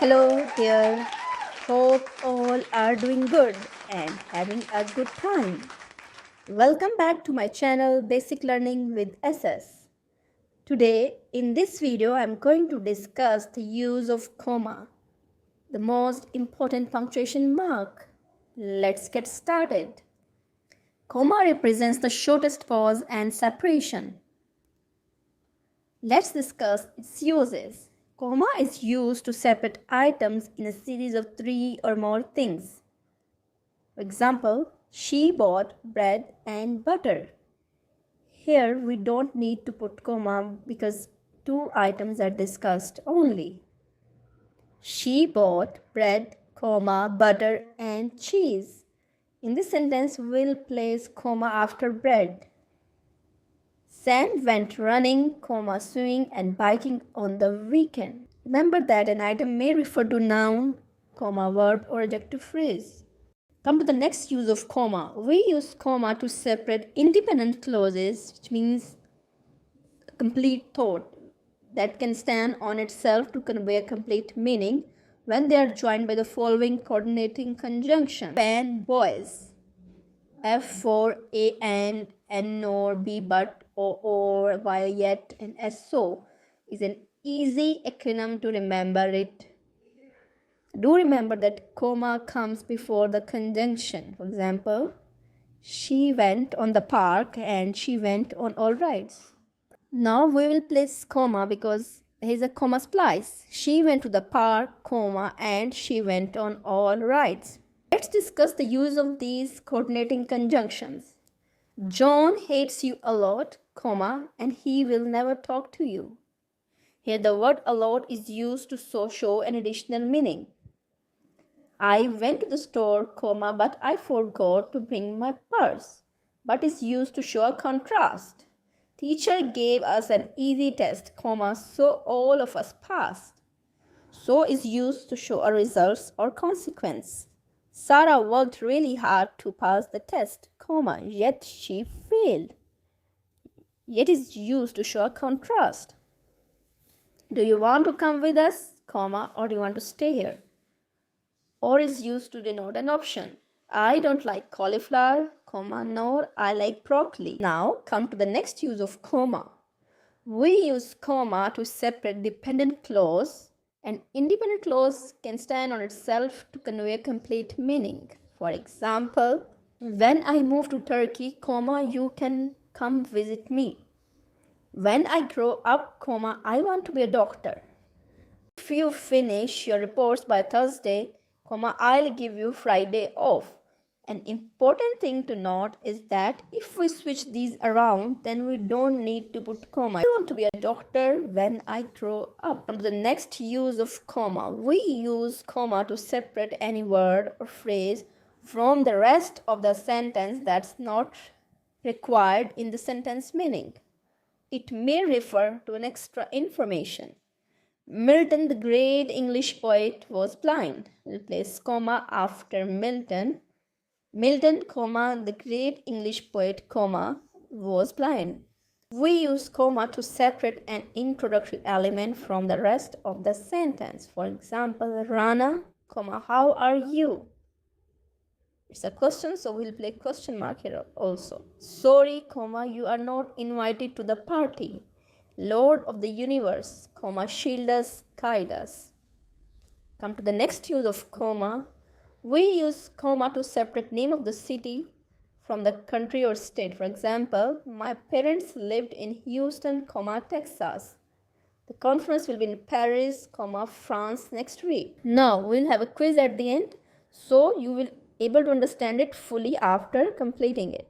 Hello dear, hope all are doing good and having a good time. Welcome back to my channel Basic Learning with SS. Today in this video I am going to discuss the use of comma, the most important punctuation mark. Let's get started. Comma represents the shortest pause and separation. Let's discuss its uses. Comma is used to separate items in a series of 3 or more things. For example, she bought bread and butter. Here we don't need to put comma because 2 items are discussed only. She bought bread, comma, butter and cheese. In this sentence, we'll place comma after bread. Sam went running, comma, swimming and biking on the weekend. Remember that an item may refer to noun, comma, verb or adjective phrase. Come to the next use of comma. We use comma to separate independent clauses, which means a complete thought that can stand on itself to convey a complete meaning when they are joined by the following coordinating conjunction. Pen, boys. F for a and, N nor, B but, O or, Y yet, and S so is an easy acronym to remember it. Do remember that comma comes before the conjunction. For example, she went on the park and she went on all rides. Now we will place comma because here is a comma splice. She went to the park, comma, and she went on all rides. Let's discuss the use of these coordinating conjunctions. John hates you a lot, comma, and he will never talk to you. Here the word a lot is used to show an additional meaning. I went to the store, comma, but I forgot to bring my purse. But is used to show a contrast. Teacher gave us an easy test, comma, so all of us passed. So is used to show a result or consequence. Sarah worked really hard to pass the test, comma, yet she failed. Yet is used to show a contrast. Do you want to come with us, comma, or do you want to stay here? Or is used to denote an option. I don't like cauliflower, comma, nor I like broccoli. Now come to the next use of comma. We use comma to separate dependent clause. An independent clause can stand on itself to convey a complete meaning. For example, when I move to Turkey, comma, you can come visit me. When I grow up, comma, I want to be a doctor. If you finish your reports by Thursday, comma, I'll give you Friday off. An important thing to note is that if we switch these around, then we don't need to put comma. I want to be a doctor when I grow up. The next use of comma. We use comma to separate any word or phrase from the rest of the sentence that's not required in the sentence meaning. It may refer to an extra information. Milton, the great English poet, was blind. We'll place comma after Milton. Milton, comma, the great English poet, comma, was blind. We use comma to separate an introductory element from the rest of the sentence. For example, Rana, comma, how are you? It's a question, so we'll play question mark here also. Sorry, comma, you are not invited to the party. Lord of the universe, comma, shield us, guide us. Come to the next use of comma. We use comma to separate name of the city from the country or state. For example, my parents lived in Houston, comma, Texas. The conference will be in Paris, comma, France next week. Now we'll have a quiz at the end, so you will able to understand it fully after completing it.